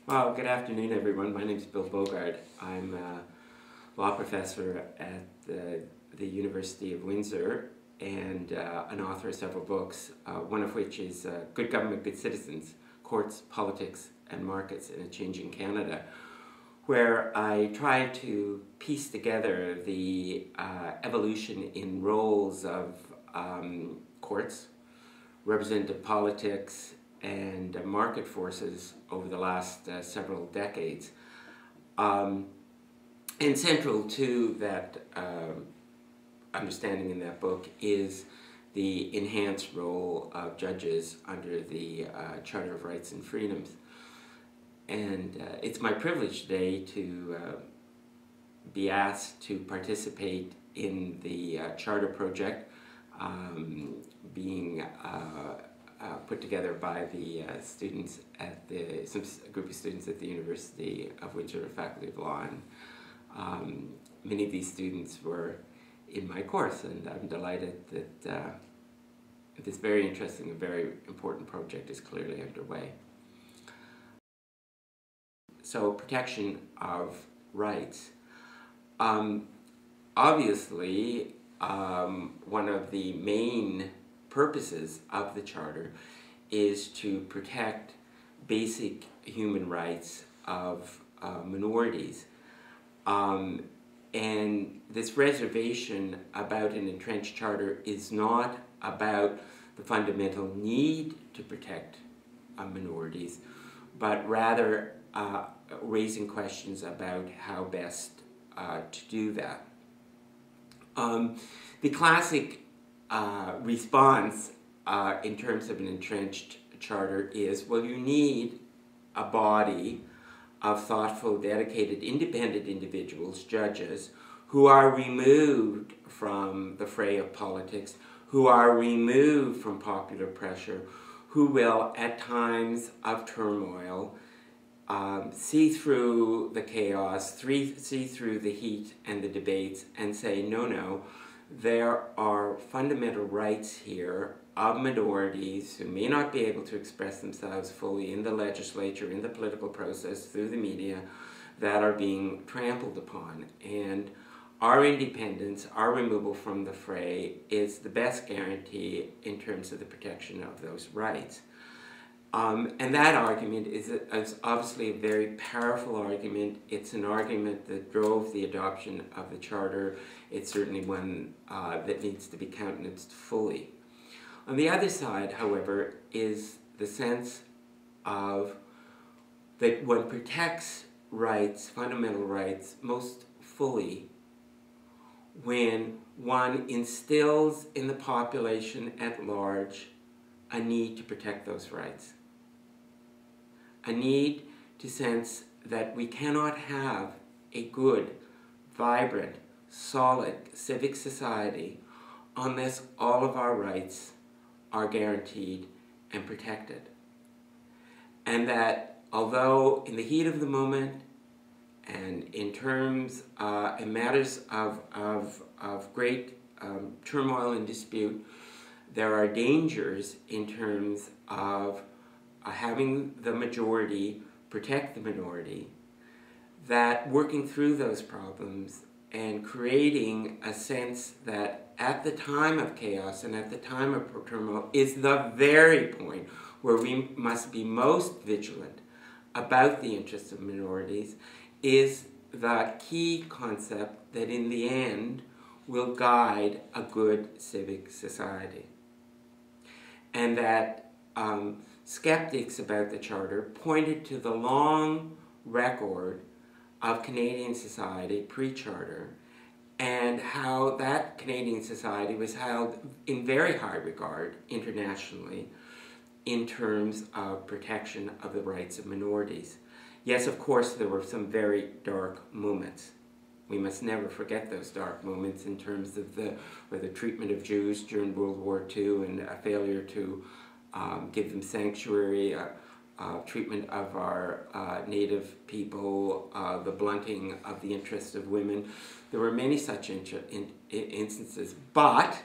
Well, good afternoon, everyone. My name is Bill Bogart. I'm a law professor at the University of Windsor and an author of several books, one of which is Good Government, Good Citizens, Courts, Politics, and Markets in a Changing Canada, where I try to piece together the evolution in roles of courts, representative politics, and market forces over the last several decades. And central to that understanding in that book is the enhanced role of judges under the Charter of Rights and Freedoms. And it's my privilege today to be asked to participate in the Charter project being put together by the students at a group of students at the University of Windsor Faculty of Law. And many of these students were in my course, and I'm delighted that this very interesting and very important project is clearly underway. So, protection of rights. Obviously, one of the main purposes of the Charter is to protect basic human rights of minorities. And this reservation about an entrenched charter is not about the fundamental need to protect minorities, but rather raising questions about how best to do that. The classic response in terms of an entrenched charter is, well, you need a body of thoughtful, dedicated, independent individuals, judges, who are removed from the fray of politics, who are removed from popular pressure, who will, at times of turmoil, see through the chaos, see through the heat and the debates, and say, no, there are fundamental rights here of minorities who may not be able to express themselves fully in the legislature, in the political process, through the media, that are being trampled upon. And our independence, our removal from the fray, is the best guarantee in terms of the protection of those rights. And that argument is obviously a very powerful argument. It's an argument that drove the adoption of the Charter. It's certainly one that needs to be countenanced fully. On the other side, however, is the sense of that one protects rights, fundamental rights, most fully when one instills in the population at large a need to protect those rights. A need to sense that we cannot have a good, vibrant, solid civic society unless all of our rights are guaranteed and protected. And that although in the heat of the moment and in terms, in matters of great turmoil and dispute, there are dangers in terms of having the majority protect the minority, that working through those problems and creating a sense that at the time of chaos and at the time of turmoil is the very point where we must be most vigilant about the interests of minorities, is the key concept that in the end will guide a good civic society. And that skeptics about the Charter pointed to the long record of Canadian society pre-Charter and how that Canadian society was held in very high regard internationally in terms of protection of the rights of minorities. Yes, of course, there were some very dark moments. We must never forget those dark moments in terms of the treatment of Jews during World War II and a failure to give them sanctuary, treatment of our native people, the blunting of the interests of women. There were many such instances. But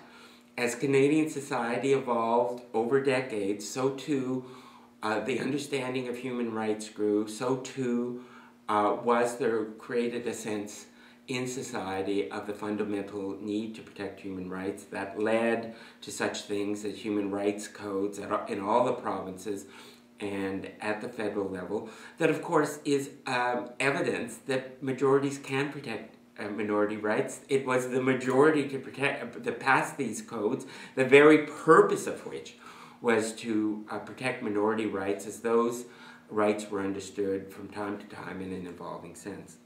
as Canadian society evolved over decades, so too the understanding of human rights grew, so too was there created a sense in society of the fundamental need to protect human rights that led to such things as human rights codes in all the provinces and at the federal level, that of course is evidence that majorities can protect minority rights. It was the majority to pass these codes, the very purpose of which was to protect minority rights as those rights were understood from time to time in an evolving sense.